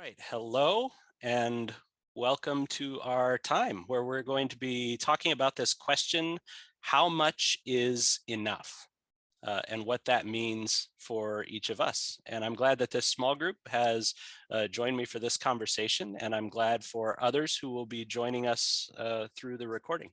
right, hello and welcome to our time where we're going to be talking about this question, how much is enough? And what that means for each of us. And I'm glad that this small group has joined me for this conversation, and I'm glad for others who will be joining us through the recording.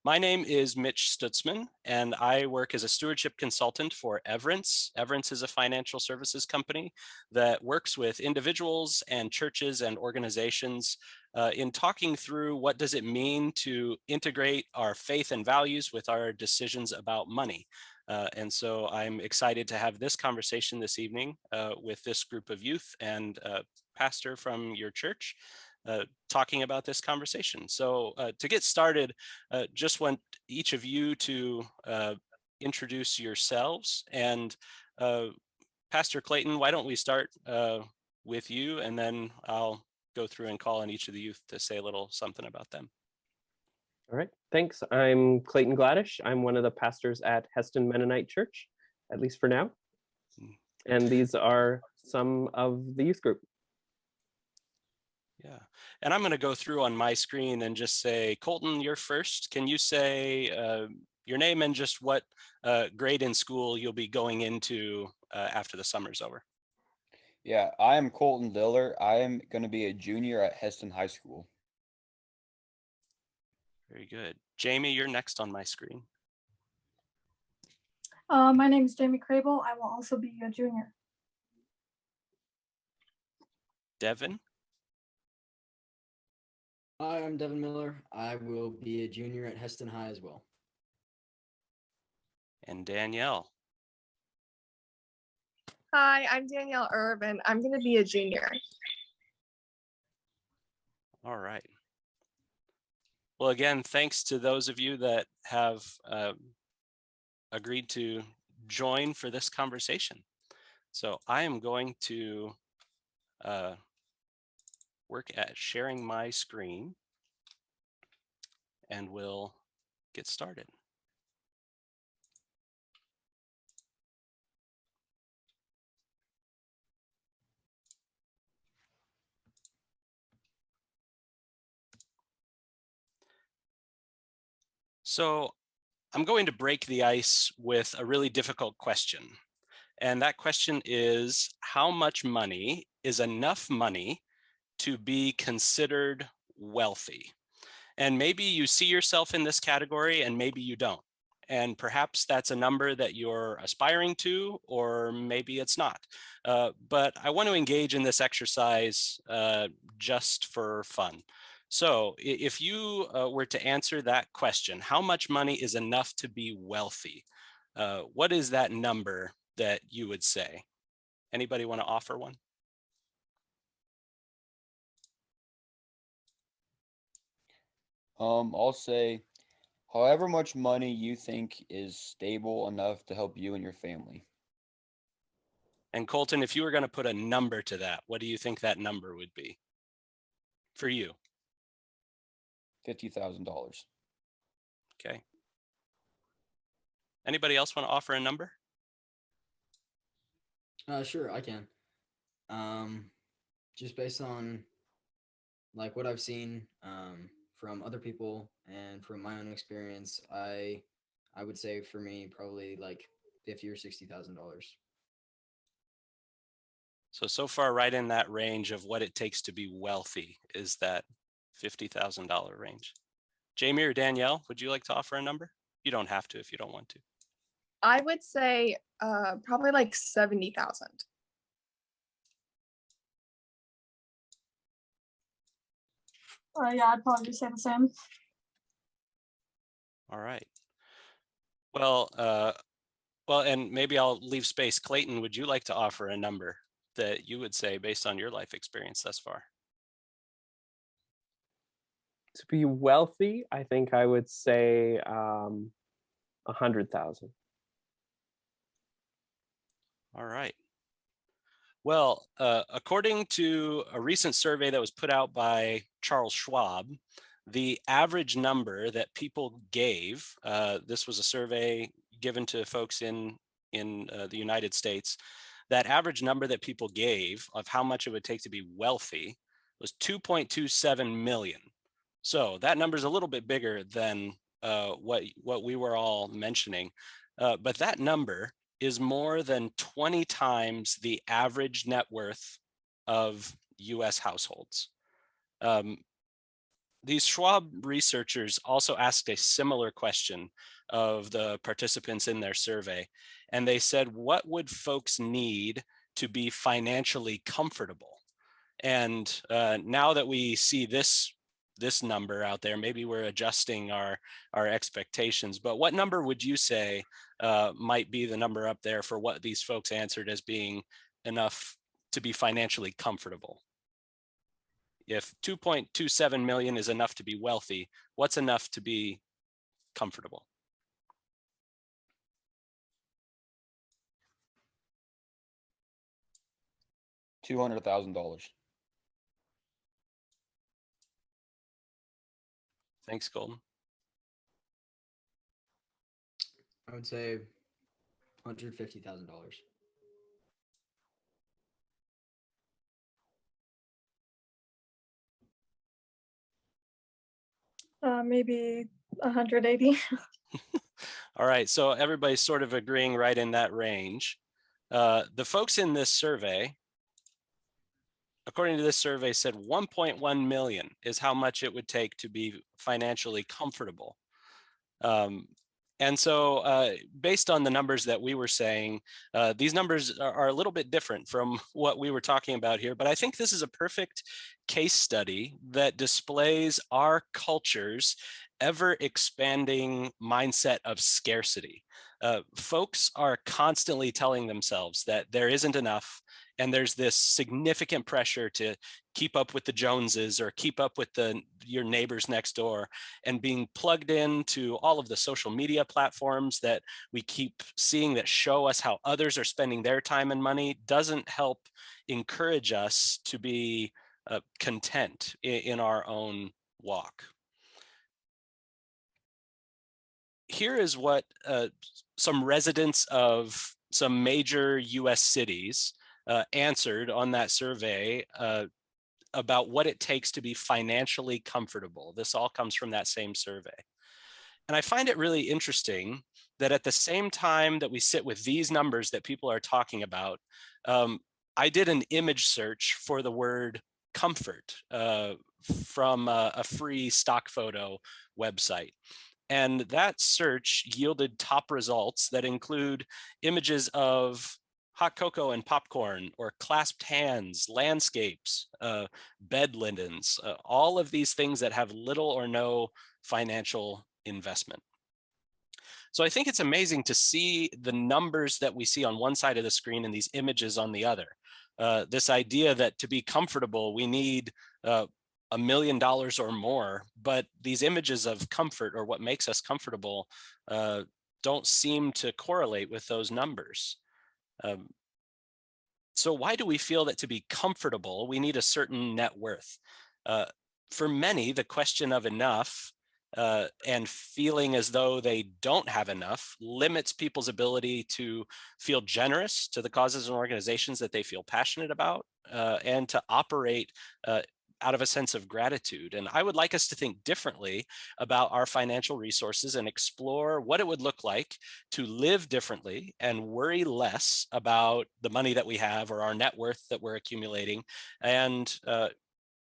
My name is Mitch Stutzman, and I work as a stewardship consultant for Everence. Everence is a financial services company that works with individuals and churches and organizations in talking through what does it mean to integrate our faith and values with our decisions about money. And so I'm excited to have this conversation this evening with this group of youth and pastor from your church. Talking about this conversation. So to get started, just want each of you to introduce yourselves. And Pastor Clayton, why don't we start with you, and then I'll go through and call on each of the youth to say a little something about them. All right, thanks. I'm Clayton Gladish. I'm one of the pastors at Heston Mennonite Church, at least for now. And these are some of the youth group. Yeah, and I'm going to go through on my screen and just say, Colton, you're first. Can you say your name and just what grade in school you'll be going into after the summer's over? Yeah, I am Colton Diller. I am going to be a junior at Heston High School. Very good. Jamie, you're next on my screen. My name is Jamie Crable. I will also be a junior. Devin? Hi, I'm Devin Miller. I will be a junior at Heston High as well. And Danielle? Hi, I'm Danielle Irvin. I'm going to be a junior. All right. Well, again, thanks to those of you that have agreed to join for this conversation. So I am going to work at sharing my screen, and we'll get started. So I'm going to break the ice with a really difficult question. And that question is, how much money is enough money to be considered wealthy? And maybe you see yourself in this category and maybe you don't. And perhaps that's a number that you're aspiring to, or maybe it's not. But I want to engage in this exercise just for fun. So if you were to answer that question, how much money is enough to be wealthy? What is that number that you would say? Anybody want to offer one? I'll say however much money you think is stable enough to help you and your family. And Colton, if you were going to put a number to that, what do you think that number would be for you? $50,000. Okay. Anybody else want to offer a number? Sure, I can. Just based on like what I've seen from other people and from my own experience, I would say for me probably like $50,000 or $60,000. So far right in that range of what it takes to be wealthy is that $50,000 range. Jamie or Danielle, would you like to offer a number? You don't have to if you don't want to. I would say probably like 70,000. Yeah, I'd probably say the same. All right. Well, and maybe I'll leave space. Clayton, would you like to offer a number that you would say based on your life experience thus far? To be wealthy, I think I would say 100,000. All right. Well, according to a recent survey that was put out by Charles Schwab, the average number that people gave, this was a survey given to folks in the United States, that average number that people gave of how much it would take to be wealthy was 2.27 million. So that number is a little bit bigger than what we were all mentioning, but that number is more than 20 times the average net worth of US households. These Schwab researchers also asked a similar question of the participants in their survey. And they said, what would folks need to be financially comfortable? And now that we see this number out there, maybe we're adjusting our expectations. But what number would you say might be the number up there for what these folks answered as being enough to be financially comfortable? If 2.27 million is enough to be wealthy, what's enough to be comfortable? $200,000. Thanks, Golden. I would say $150,000. Maybe 180. All right, so everybody's sort of agreeing right in that range. The folks in this survey, according to this survey, said 1.1 million is how much it would take to be financially comfortable. And so based on the numbers that we were saying, these numbers are a little bit different from what we were talking about here, but I think this is a perfect case study that displays our culture's ever expanding mindset of scarcity. Folks are constantly telling themselves that there isn't enough, and there's this significant pressure to keep up with the Joneses or keep up with your neighbors next door, and being plugged into all of the social media platforms that we keep seeing that show us how others are spending their time and money doesn't help encourage us to be content in our own walk. Here is what some residents of some major US cities answered on that survey about what it takes to be financially comfortable. This all comes from that same survey. And I find it really interesting that at the same time that we sit with these numbers that people are talking about, I did an image search for the word comfort from a free stock photo website. And that search yielded top results that include images of hot cocoa and popcorn, or clasped hands, landscapes, bed linens, all of these things that have little or no financial investment. So I think it's amazing to see the numbers that we see on one side of the screen and these images on the other. This idea that to be comfortable, we need $1 million or more, but these images of comfort, or what makes us comfortable, don't seem to correlate with those numbers. So why do we feel that to be comfortable, we need a certain net worth? For many, the question of enough and feeling as though they don't have enough limits people's ability to feel generous to the causes and organizations that they feel passionate about, and to operate out of a sense of gratitude. And I would like us to think differently about our financial resources and explore what it would look like to live differently and worry less about the money that we have or our net worth that we're accumulating. And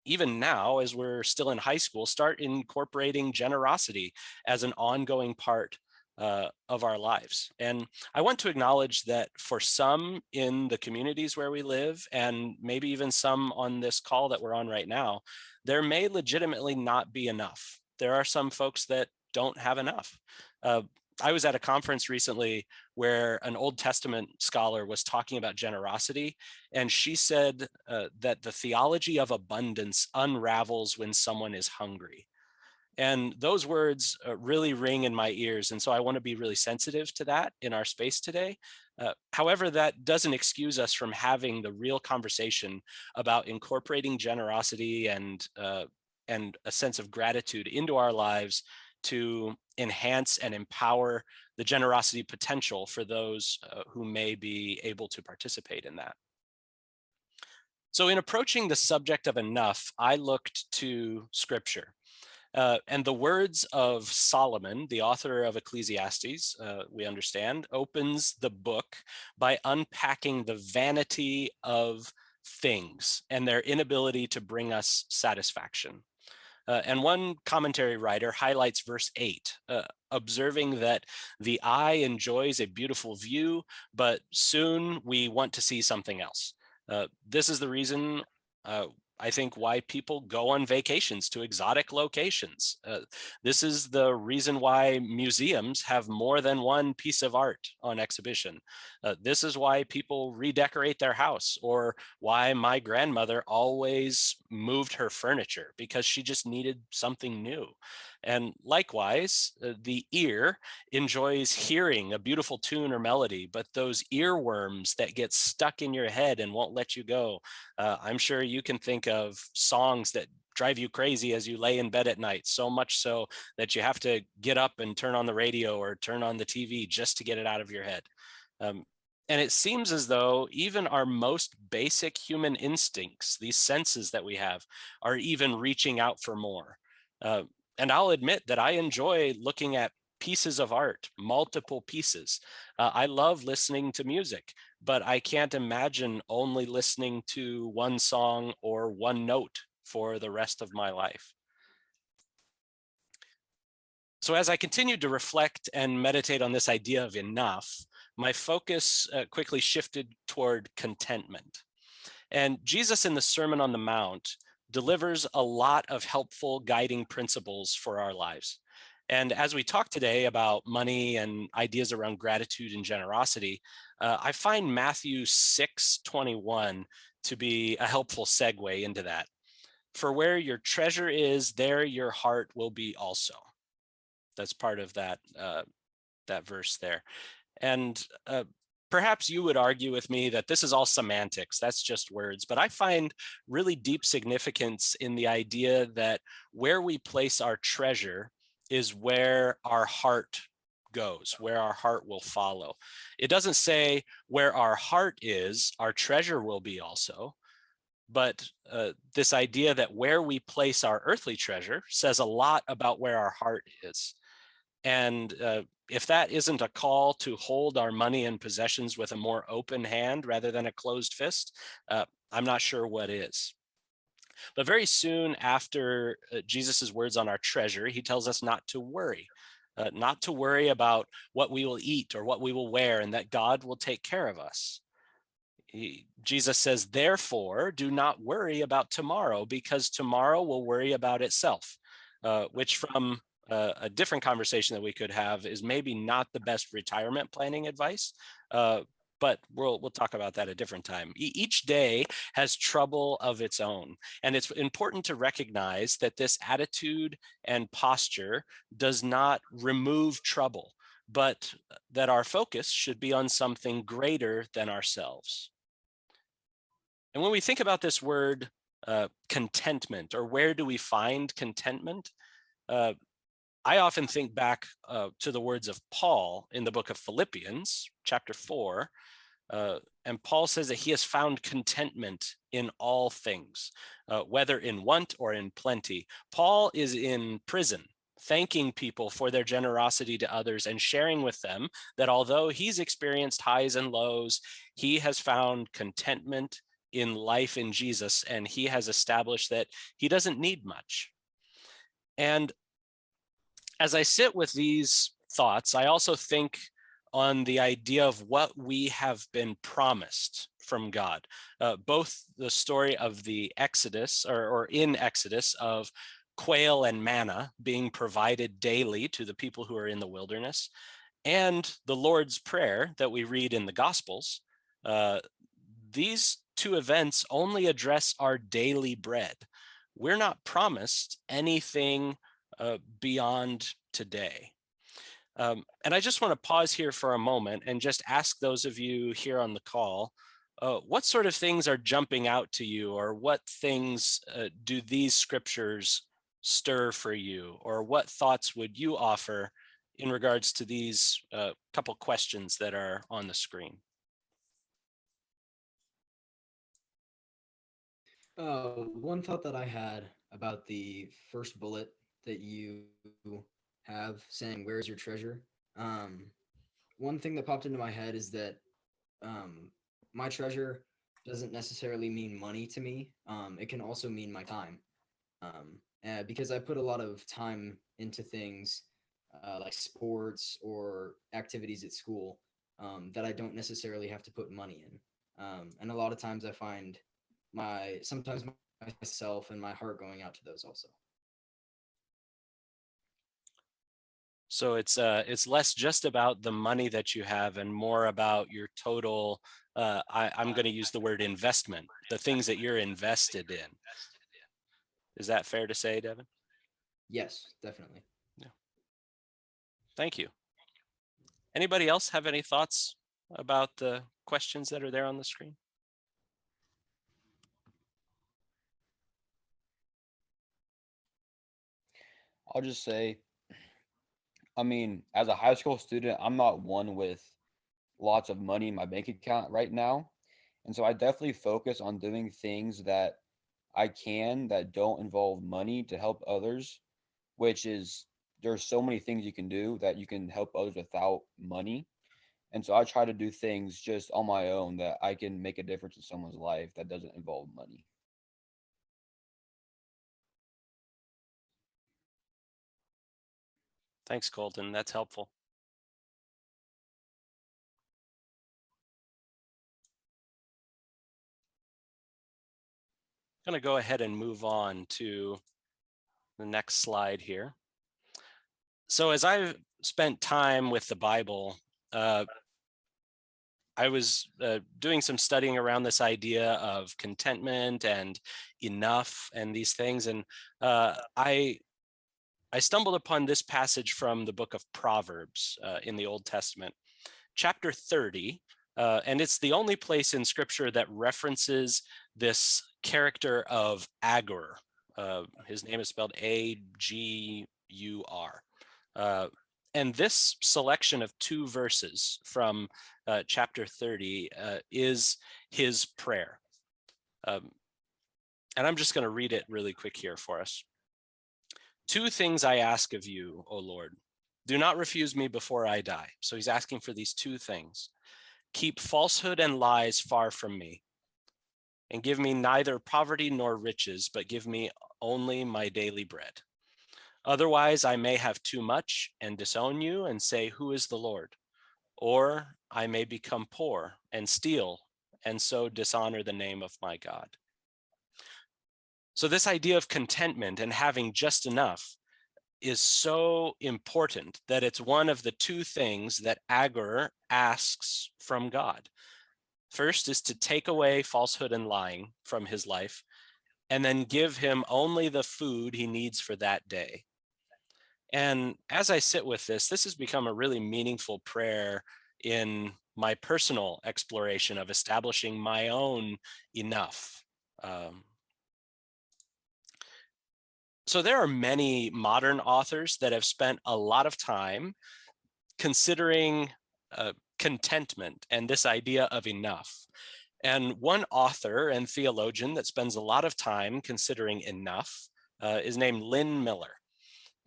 even now, as we're still in high school, start incorporating generosity as an ongoing part of our lives. And I want to acknowledge that for some in the communities where we live, and maybe even some on this call that we're on right now, there may legitimately not be enough. There are some folks that don't have enough. I was at a conference recently where an Old Testament scholar was talking about generosity, and she said that the theology of abundance unravels when someone is hungry. And those words really ring in my ears. And so I want to be really sensitive to that in our space today. However, that doesn't excuse us from having the real conversation about incorporating generosity and a sense of gratitude into our lives to enhance and empower the generosity potential for those who may be able to participate in that. So in approaching the subject of enough, I looked to scripture. And the words of Solomon, the author of Ecclesiastes, we understand, opens the book by unpacking the vanity of things and their inability to bring us satisfaction. And one commentary writer highlights verse 8, observing that the eye enjoys a beautiful view, but soon we want to see something else. This is the reason I think why people go on vacations to exotic locations. This is the reason why museums have more than one piece of art on exhibition. This is why people redecorate their house, or why my grandmother always moved her furniture, because she just needed something new. And likewise, the ear enjoys hearing a beautiful tune or melody, but those earworms that get stuck in your head and won't let you go, I'm sure you can think of songs that drive you crazy as you lay in bed at night, so much so that you have to get up and turn on the radio or turn on the TV just to get it out of your head. And it seems as though even our most basic human instincts, these senses that we have, are even reaching out for more. And I'll admit that I enjoy looking at pieces of art, multiple pieces. I love listening to music, but I can't imagine only listening to one song or one note for the rest of my life. So as I continued to reflect and meditate on this idea of enough, my focus quickly shifted toward contentment. And Jesus in the Sermon on the Mount delivers a lot of helpful guiding principles for our lives. And as we talk today about money and ideas around gratitude and generosity, I find Matthew 6:21 to be a helpful segue into that. For where your treasure is, there your heart will be also. That's part of that that verse there. And perhaps you would argue with me that this is all semantics, that's just words, but I find really deep significance in the idea that where we place our treasure is where our heart goes, where our heart will follow. It doesn't say where our heart is, our treasure will be also, but this idea that where we place our earthly treasure says a lot about where our heart is. And if that isn't a call to hold our money and possessions with a more open hand rather than a closed fist, I'm not sure what is. But very soon after Jesus's words on our treasure, he tells us not to worry. Not to worry about what we will eat or what we will wear, and that God will take care of us. Jesus says, therefore, do not worry about tomorrow, because tomorrow will worry about itself, which from a different conversation that we could have is maybe not the best retirement planning advice, but we'll talk about that a different time. Each day has trouble of its own, and it's important to recognize that this attitude and posture does not remove trouble, but that our focus should be on something greater than ourselves. And when we think about this word contentment, or where do we find contentment, I often think back to the words of Paul in the book of Philippians, chapter 4. And Paul says that he has found contentment in all things, whether in want or in plenty. Paul is in prison, thanking people for their generosity to others and sharing with them that although he's experienced highs and lows, he has found contentment in life in Jesus, and he has established that he doesn't need much. And as I sit with these thoughts, I also think on the idea of what we have been promised from God. Both the story of the Exodus, or in Exodus, of quail and manna being provided daily to the people who are in the wilderness, and the Lord's Prayer that we read in the Gospels. These two events only address our daily bread. We're not promised anything beyond today. And I just want to pause here for a moment and just ask those of you here on the call, what sort of things are jumping out to you, or what things do these scriptures stir for you, or what thoughts would you offer in regards to these couple questions that are on the screen? One thought that I had about the first bullet that you have saying, "Where's your treasure?" One thing that popped into my head is that my treasure doesn't necessarily mean money to me. It can also mean my time, because I put a lot of time into things like sports or activities at school that I don't necessarily have to put money in. And a lot of times I find sometimes myself and my heart going out to those also. So it's less just about the money that you have and more about your total, I'm going to use the word investment, the things that you're invested in. Is that fair to say, Devin? Yes, definitely. Yeah. Thank you. Anybody else have any thoughts about the questions that are there on the screen? I'll just say, I mean, as a high school student, I'm not one with lots of money in my bank account right now. And so I definitely focus on doing things that I can that don't involve money to help others, which is there's so many things you can do that you can help others without money. And so I try to do things just on my own that I can make a difference in someone's life that doesn't involve money. Thanks, Colton. That's helpful. I'm going to go ahead and move on to the next slide here. So as I've spent time with the Bible, I was doing some studying around this idea of contentment and enough and these things. And I stumbled upon this passage from the book of Proverbs in the Old Testament, chapter 30. And it's the only place in scripture that references this character of Agur. His name is spelled Agur. And this selection of 2 verses from chapter 30 is his prayer. And I'm just going to read it really quick here for us. 2 things I ask of you, O Lord. Do not refuse me before I die. So he's asking for these 2 things. Keep falsehood and lies far from me, and give me neither poverty nor riches, but give me only my daily bread. Otherwise, I may have too much and disown you and say, who is the Lord? Or I may become poor and steal and so dishonor the name of my God. So this idea of contentment and having just enough is so important that it's one of the 2 things that Agur asks from God. First is to take away falsehood and lying from his life, and then give him only the food he needs for that day. And as I sit with this has become a really meaningful prayer in my personal exploration of establishing my own enough. So there are many modern authors that have spent a lot of time considering contentment and this idea of enough. And one author and theologian that spends a lot of time considering enough is named Lynn Miller.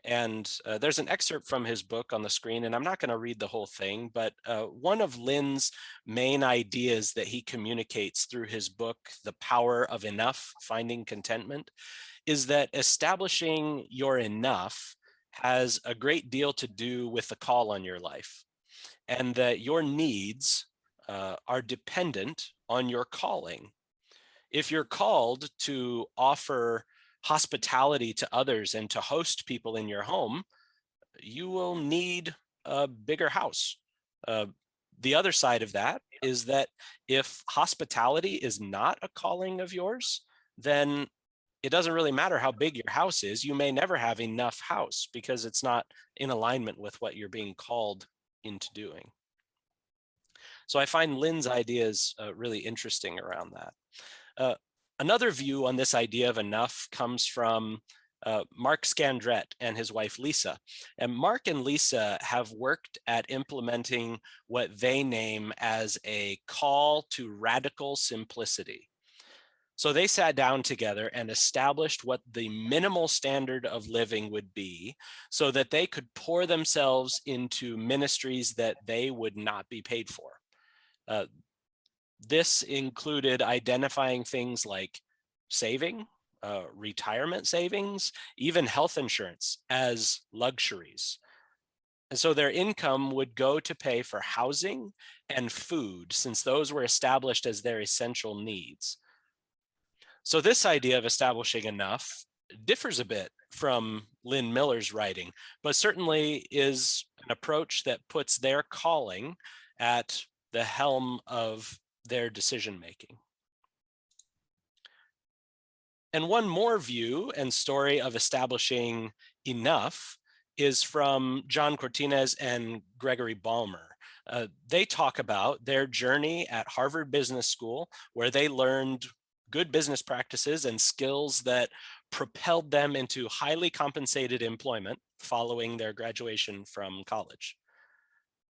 And there's an excerpt from his book on the screen, and I'm not going to read the whole thing, but one of Lynn's main ideas that he communicates through his book, The Power of Enough, Finding Contentment, is that establishing your enough has a great deal to do with the call on your life, and that your needs are dependent on your calling. If you're called to offer hospitality to others and to host people in your home, you will need a bigger house. The other side of that is that if hospitality is not a calling of yours, then it doesn't really matter how big your house is. You may never have enough house because it's not in alignment with what you're being called into doing. So I find Lynn's ideas really interesting around that. Another view on this idea of enough comes from Mark Scandrette and his wife Lisa. And Mark and Lisa have worked at implementing what they name as a call to radical simplicity. So they sat down together and established what the minimal standard of living would be so that they could pour themselves into ministries that they would not be paid for. This included identifying things like saving, retirement savings, even health insurance as luxuries. And so their income would go to pay for housing and food, since those were established as their essential needs. So this idea of establishing enough differs a bit from Lynn Miller's writing, but certainly is an approach that puts their calling at the helm of their decision making. And one more view and story of establishing enough is from John Cortines and Gregory Ballmer. They talk about their journey at Harvard Business School, where they learned good business practices and skills that propelled them into highly compensated employment following their graduation from college.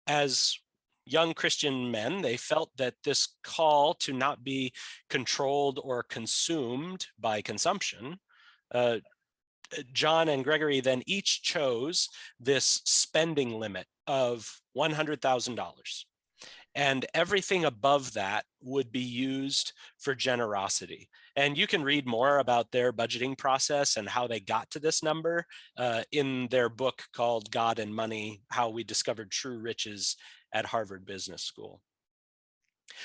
As young Christian men, they felt that this call to not be controlled or consumed by consumption, John and Gregory then each chose this spending limit of $100,000. And everything above that would be used for generosity. And you can read more about their budgeting process and how they got to this number in their book called God and Money: How We Discovered True Riches at Harvard Business School.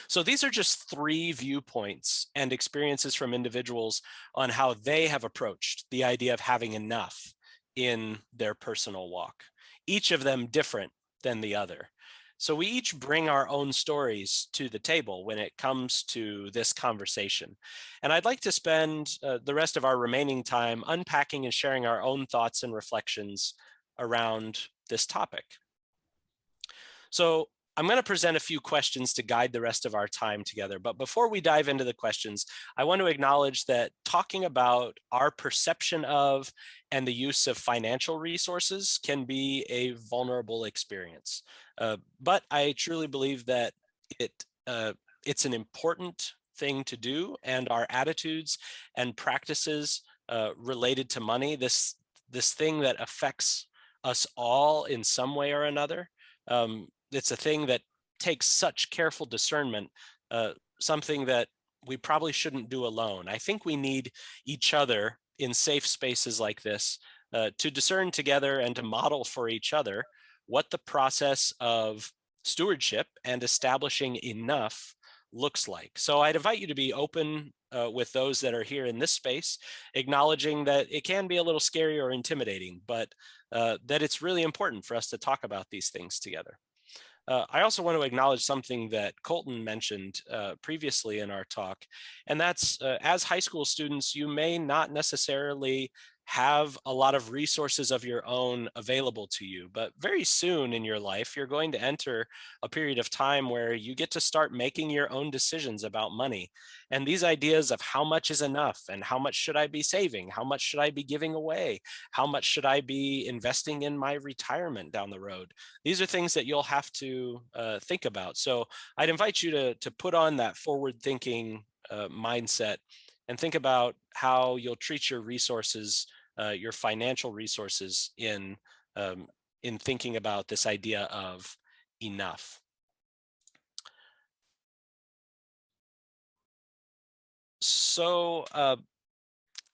So these are just 3 viewpoints and experiences from individuals on how they have approached the idea of having enough in their personal walk, each of them different than the other. So we each bring our own stories to the table when it comes to this conversation. And I'd like to spend the rest of our remaining time unpacking and sharing our own thoughts and reflections around this topic. So I'm going to present a few questions to guide the rest of our time together. But before we dive into the questions, I want to acknowledge that talking about our perception of and the use of financial resources can be a vulnerable experience. But I truly believe that it's an important thing to do, and our attitudes and practices related to money, this thing that affects us all in some way or another, it's a thing that takes such careful discernment, something that we probably shouldn't do alone. I think we need each other in safe spaces like this to discern together and to model for each other what the process of stewardship and establishing enough looks like. So I'd invite you to be open with those that are here in this space, acknowledging that it can be a little scary or intimidating, but that it's really important for us to talk about these things together. I also want to acknowledge something that Colton mentioned previously in our talk, and that's as high school students, you may not necessarily have a lot of resources of your own available to you, but very soon in your life, you're going to enter a period of time where you get to start making your own decisions about money. And these ideas of how much is enough and how much should I be saving, how much should I be giving away, how much should I be investing in my retirement down the road, these are things that you'll have to think about. So I'd invite you to put on that forward thinking mindset and think about how you'll treat your resources, your financial resources in thinking about this idea of enough. So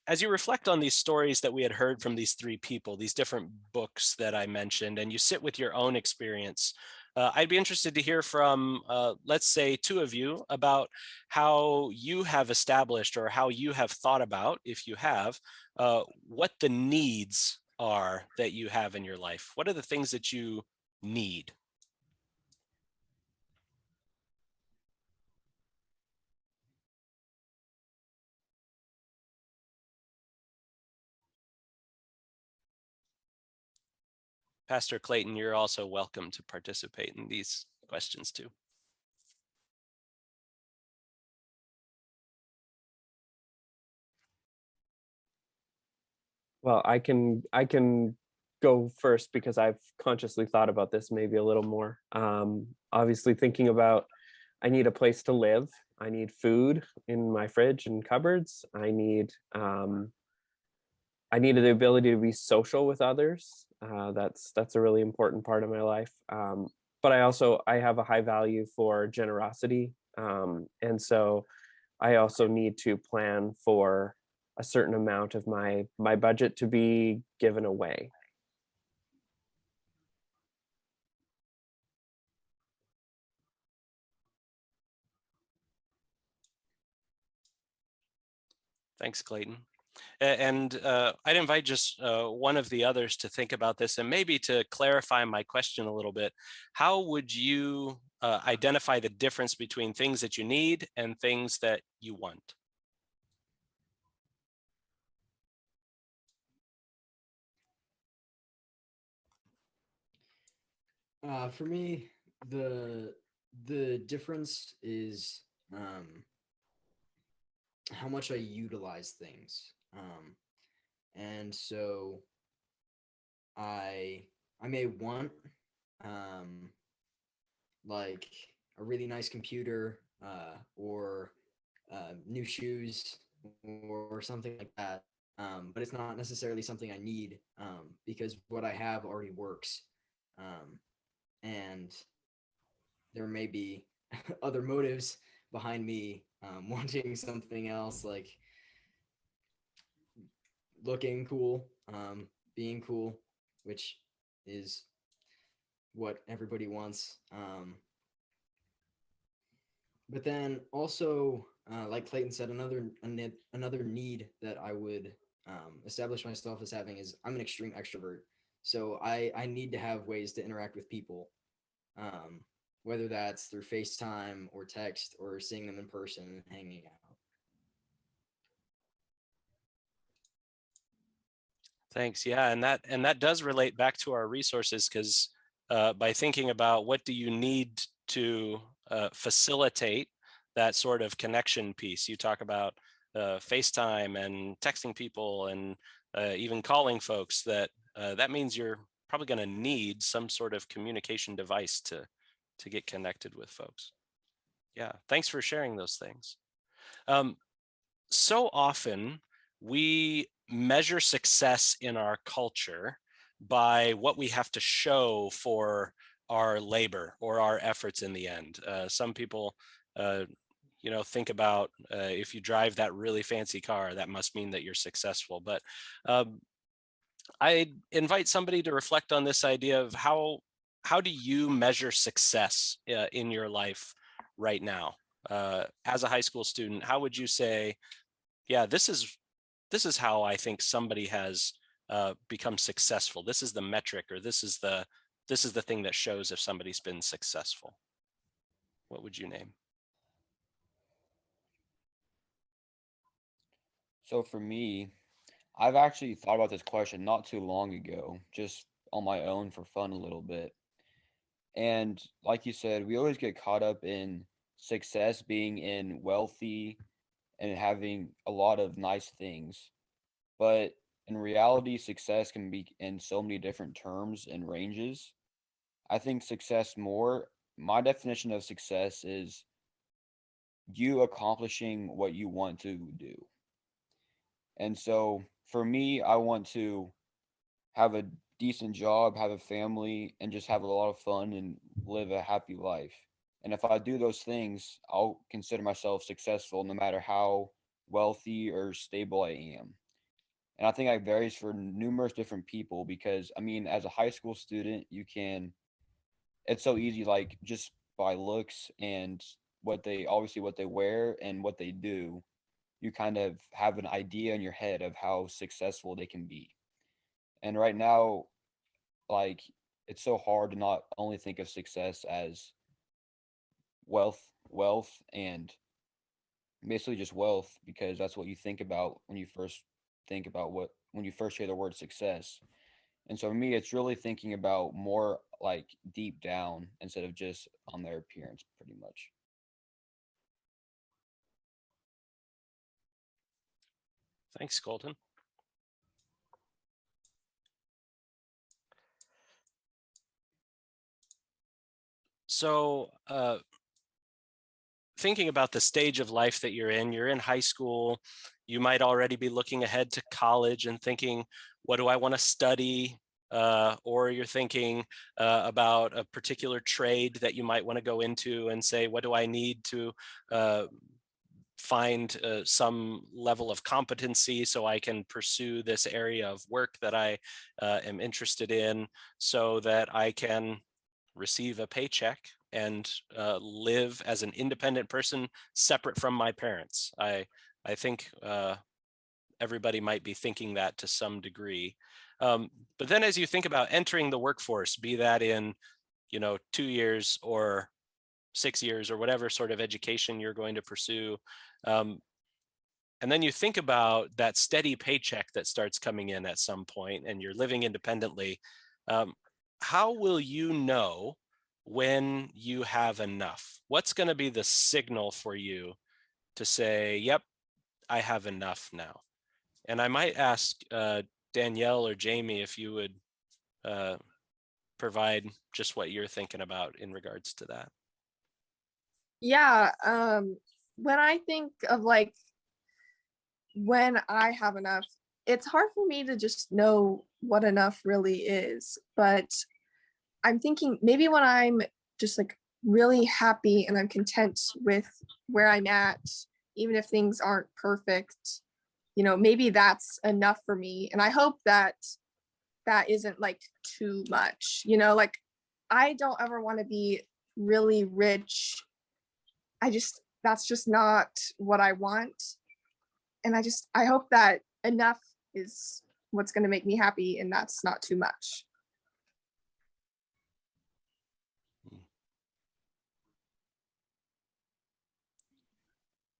as you reflect on these stories that we had heard from these 3 people, these different books that I mentioned, and you sit with your own experience, I'd be interested to hear from, let's say, 2 of you about how you have established or how you have thought about, if you have, what the needs are that you have in your life. What are the things that you need? Pastor Clayton, you're also welcome to participate in these questions too. Well, I can go first because I've consciously thought about this maybe a little more. Obviously, thinking about I need a place to live. I need food in my fridge and cupboards. I needed the ability to be social with others. That's a really important part of my life. But I have a high value for generosity, and so I also need to plan for a certain amount of my budget to be given away. Thanks, Clayton. And I'd invite just one of the others to think about this, and maybe to clarify my question a little bit. How would you identify the difference between things that you need and things that you want? For me, the difference is how much I utilize things. And so I may want um, like a really nice computer or new shoes or something like that. But it's not necessarily something I need because what I have already works. Um, and there may be other motives behind me wanting something else, like looking cool, being cool, which is what everybody wants. But then also, like Clayton said, another need that I would establish myself as having is I'm an extreme extrovert, so I need to have ways to interact with people, um, whether that's through FaceTime or text or seeing them in person and hanging out. Thanks. Yeah, and that does relate back to our resources, because by thinking about what do you need to facilitate that sort of connection piece, you talk about FaceTime and texting people and even calling folks. That means you're probably going to need some sort of communication device to get connected with folks. Yeah, thanks for sharing those things. Um, so often we measure success in our culture by what we have to show for our labor or our efforts in the end. Some people, uh, think about if you drive that really fancy car, that must mean that you're successful. But um, I invite somebody to reflect on this idea of how do you measure success in your life right now? As a high school student, how would you say, yeah, this is how I think somebody has become successful. This is the metric, or this is the thing that shows if somebody's been successful. What would you name? So for me, I've actually thought about this question not too long ago, just on my own for fun a little bit. And like you said, we always get caught up in success being in wealthy and having a lot of nice things. But in reality, success can be in so many different terms and ranges. I think my definition of success is you accomplishing what you want to do. And so for me, I want to have a decent job, have a family, and just have a lot of fun and live a happy life. And if I do those things, I'll consider myself successful no matter how wealthy or stable I am. And I think that varies for numerous different people because, I mean, as a high school student, it's so easy, like just by looks and what they wear and what they do, you kind of have an idea in your head of how successful they can be. And right now, like, it's so hard to not only think of success as wealth, and basically just wealth because that's what you think about when you first hear the word success. And so for me, it's really thinking about more like deep down instead of just on their appearance, pretty much. Thanks, Colton. So thinking about the stage of life that you're in high school, you might already be looking ahead to college and thinking, what do I want to study? Or you're thinking about a particular trade that you might want to go into and say, what do I need to uh, find some level of competency so I can pursue this area of work that I am interested in so that I can receive a paycheck and live as an independent person separate from my parents. I think everybody might be thinking that to some degree. But then as you think about entering the workforce, be that in 2 years or 6 years or whatever sort of education you're going to pursue, um, and then you think about that steady paycheck that starts coming in at some point and you're living independently, um, how will you know when you have enough? What's going to be the signal for you to say, yep, I have enough now? And I might ask Danielle or Jamie if you would uh, provide just what you're thinking about in regards to that. Yeah, when I think of like when I have enough, it's hard for me to just know what enough really is. But I'm thinking maybe when I'm just like really happy and I'm content with where I'm at, even if things aren't perfect, maybe that's enough for me. And I hope that that isn't like too much, like I don't ever want to be really rich. That's just not what I want. And I hope that enough is what's going to make me happy and that's not too much.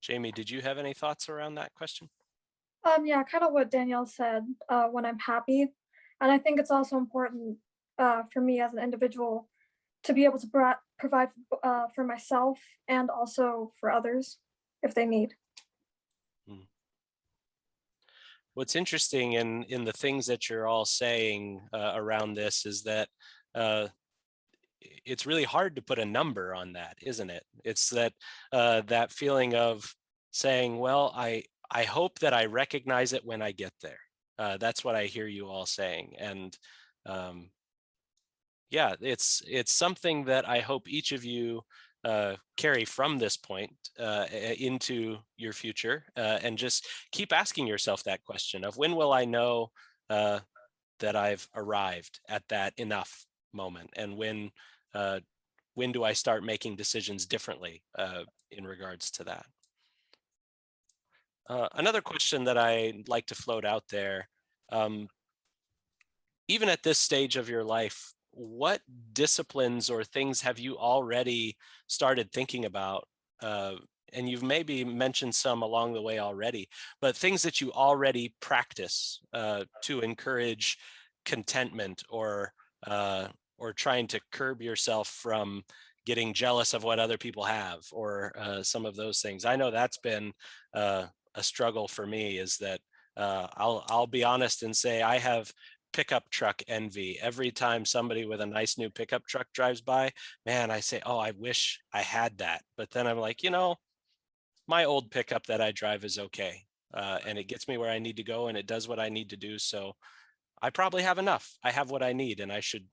Jamie, did you have any thoughts around that question? Yeah, kind of what Danielle said, when I'm happy. And I think it's also important for me as an individual to be able to provide for myself and also for others if they need. What's interesting in the things that you're all saying around this is that it's really hard to put a number on that, isn't it? It's that that feeling of saying, well, I hope that I recognize it when I get there. That's what I hear you all saying. And yeah, it's something that I hope each of you carry from this point into your future, and just keep asking yourself that question of when will I know that I've arrived at that enough moment, and when do I start making decisions differently in regards to that? Another question that I'd like to float out there, um, even at this stage of your life, what disciplines or things have you already started thinking about? And you've maybe mentioned some along the way already, but things that you already practice to encourage contentment or trying to curb yourself from getting jealous of what other people have, or some of those things. I know that's been a struggle for me, is that I'll be honest and say I have pickup truck envy. Every time somebody with a nice new pickup truck drives by, man, I say, oh, I wish I had that. But then I'm like, my old pickup that I drive is okay. And it gets me where I need to go and it does what I need to do. So I probably have enough. I have what I need, and I should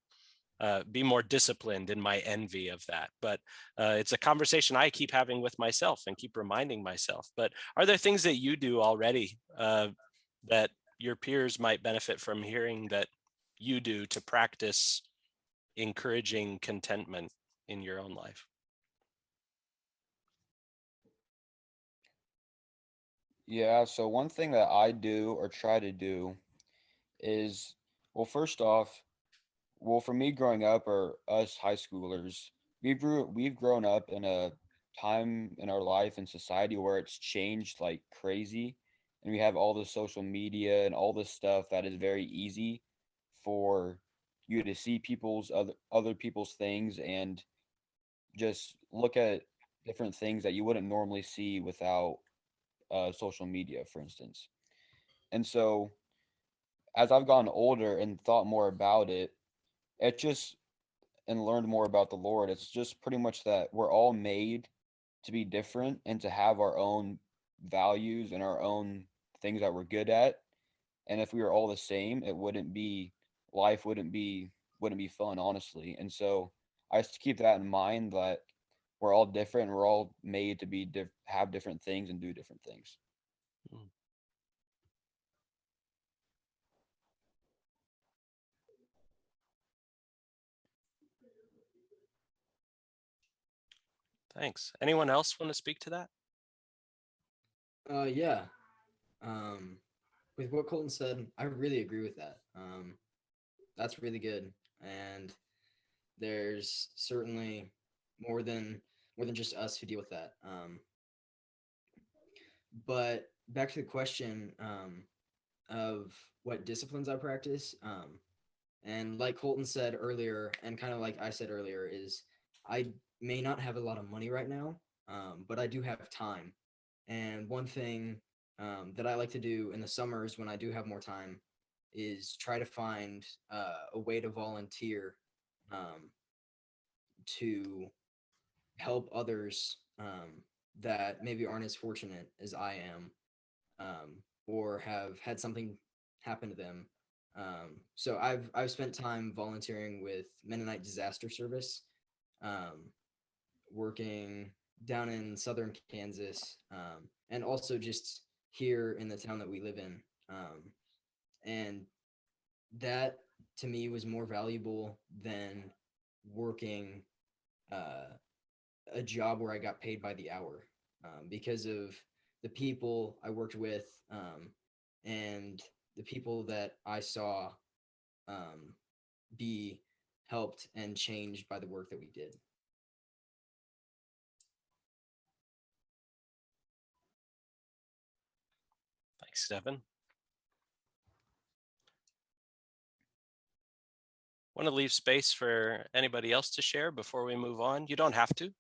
be more disciplined in my envy of that. But it's a conversation I keep having with myself and keep reminding myself. But are there things that you do already that your peers might benefit from hearing that you do to practice encouraging contentment in your own life? Yeah, so one thing that I do or try to do is, well, first off, well, for me growing up, or us high schoolers, we've grown up in a time in our life and society where it's changed like crazy, and we have all the social media and all this stuff that is very easy for you to see people's other people's things and just look at different things that you wouldn't normally see without social media, for instance. And so, as I've gotten older and thought more about it, it just and learned more about the Lord, it's just pretty much that we're all made to be different and to have our own values and our own things that we're good at. And if we were all the same, it wouldn't be life wouldn't be fun, honestly. And so I just keep that in mind that we're all different and we're all made to be have different things and do different things. Mm. Thanks. Anyone else want to speak to that? Yeah. With what Colton said, I really agree with that. That's really good, and there's certainly more than just us who deal with that. But back to the question of what disciplines I practice, and like Colton said earlier, and kind of like I said earlier, is I may not have a lot of money right now, but I do have time. And one thing that I like to do in the summers when I do have more time is try to find a way to volunteer um, to help others that maybe aren't as fortunate as I am, or have had something happen to them. So I've spent time volunteering with Mennonite Disaster Service, um, working down in southern Kansas, and also just here in the town that we live in. And that to me was more valuable than working uh, a job where I got paid by the hour, because of the people I worked with, and the people that I saw um, be helped and changed by the work that we did. Thanks, Stephen. Want to leave space for anybody else to share before we move on? You don't have to,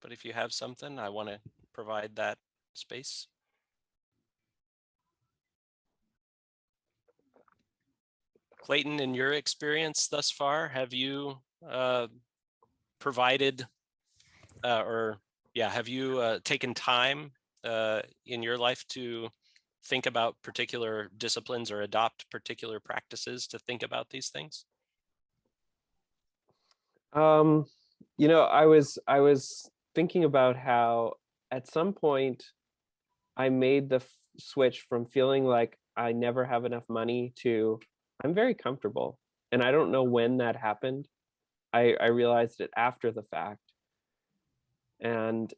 but if you have something, I want to provide that space. Clayton, in your experience thus far, have you provided have you taken time in your life to think about particular disciplines or adopt particular practices to think about these things? I was thinking about how at some point I made the switch from feeling like I never have enough money to I'm very comfortable. And I don't know when that happened. I realized it after the fact. And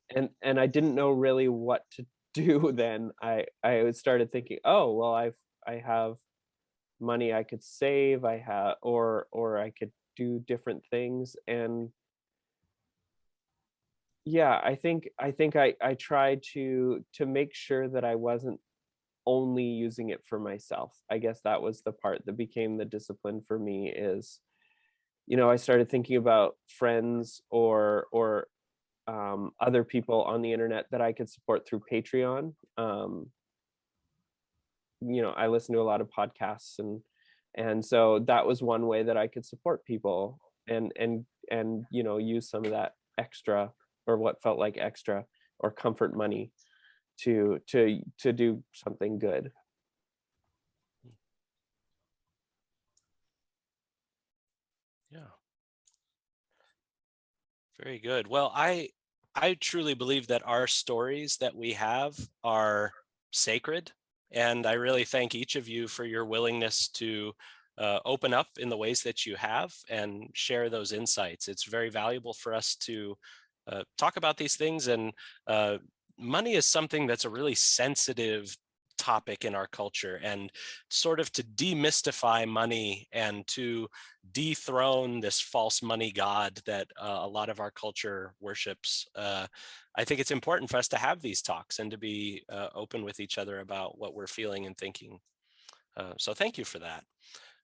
I didn't know really what to do then. I started thinking, oh well, I have money I could save, I have or I could do different things. And yeah, I tried to make sure that I wasn't only using it for myself. I guess that was the part that became the discipline for me is, I started thinking about friends or other people on the internet that I could support through Patreon. I listen to a lot of podcasts, and so that was one way that I could support people and use some of that extra or what felt like extra or comfort money to do something good. Yeah. Very good. Well, I truly believe that our stories that we have are sacred, and I really thank each of you for your willingness to open up in the ways that you have and share those insights. It's very valuable for us to talk about these things, and money is something that's a really sensitive topic in our culture, and sort of to demystify money and to dethrone this false money god that a lot of our culture worships. I think it's important for us to have these talks and to be open with each other about what we're feeling and thinking. So thank you for that.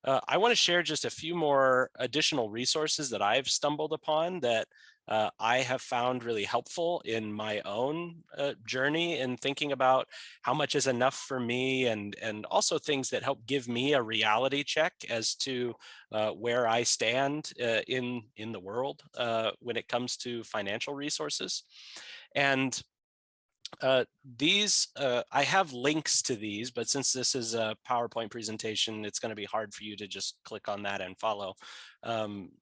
I want to share just a few more additional resources that I've stumbled upon that I have found really helpful in my own journey in thinking about how much is enough for me, and also things that help give me a reality check as to where I stand in the world when it comes to financial resources. And I have links to these, but since this is a PowerPoint presentation, it's going to be hard for you to just click on that and follow.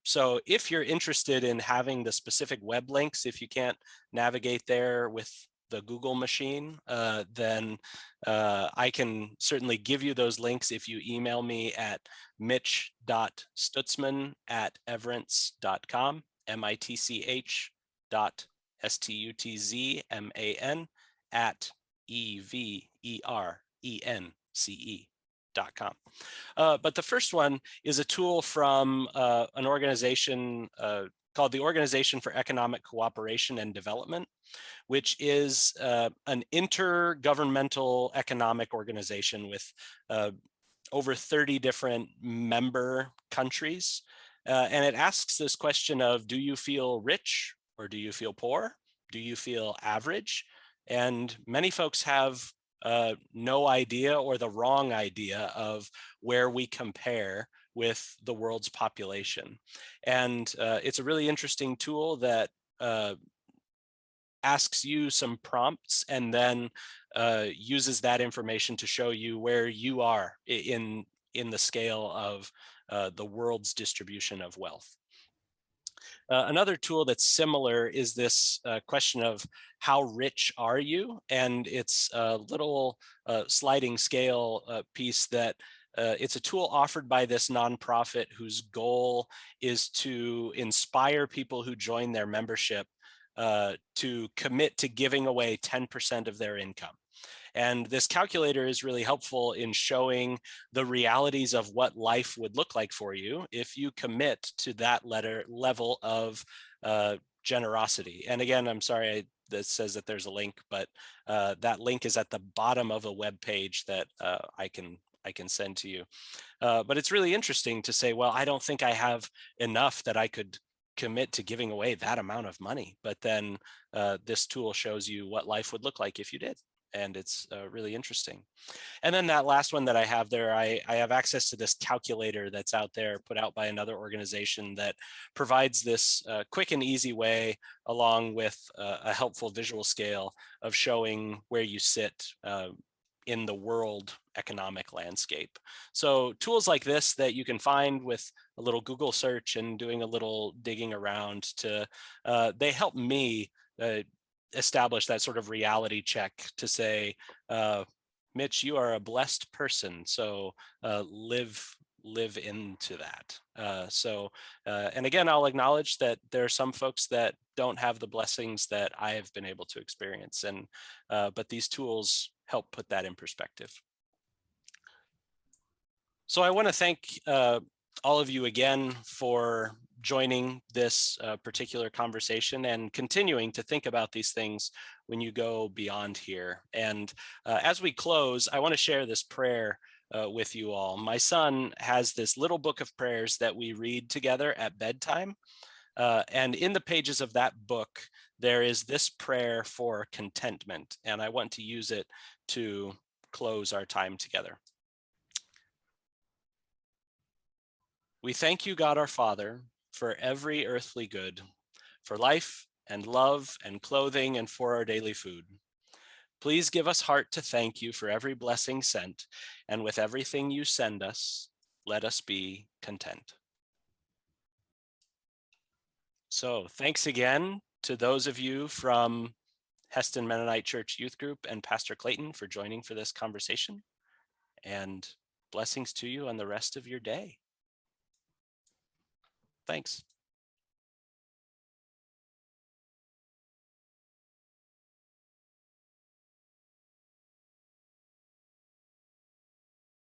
So if you're interested in having the specific web links, if you can't navigate there with the Google machine, then I can certainly give you those links if you email me at mitch.stutzman@everence.com, mitch.stutzman @everence.com. But the first one is a tool from an organization called the Organization for Economic Cooperation and Development, which is an intergovernmental economic organization with over 30 different member countries. And it asks this question of, do you feel rich or do you feel poor? Do you feel average? And many folks have no idea or the wrong idea of where we compare with the world's population. And it's a really interesting tool that asks you some prompts and then uses that information to show you where you are in the scale of the world's distribution of wealth. Another tool that's similar is this question of how rich are you? And it's a little sliding scale piece that it's a tool offered by this nonprofit whose goal is to inspire people who join their membership to commit to giving away 10% of their income. And this calculator is really helpful in showing the realities of what life would look like for you if you commit to that level of generosity. And again, I'm sorry that says that there's a link, but that link is at the bottom of a web page that I can send to you. But it's really interesting to say, well, I don't think I have enough that I could commit to giving away that amount of money. But then this tool shows you what life would look like if you did. And it's really interesting. And then that last one that I have there, I have access to this calculator that's out there, put out by another organization that provides this quick and easy way, along with a helpful visual scale of showing where you sit in the world economic landscape. So tools like this that you can find with a little Google search and doing a little digging around to, they help me establish that sort of reality check to say, Mitch, you are a blessed person, so live into that. And again, I'll acknowledge that there are some folks that don't have the blessings that I have been able to experience, and but these tools help put that in perspective. So I want to thank all of you again for joining this particular conversation and continuing to think about these things when you go beyond here. And as we close, I want to share this prayer with you all. My son has this little book of prayers that we read together at bedtime. And in the pages of that book, there is this prayer for contentment. And I want to use it to close our time together. We thank you, God our Father, for every earthly good, for life and love and clothing and for our daily food. Please give us heart to thank you for every blessing sent, and with everything you send us, let us be content. So thanks again to those of you from Heston Mennonite Church Youth Group and Pastor Clayton for joining for this conversation, and blessings to you on the rest of your day. Thanks.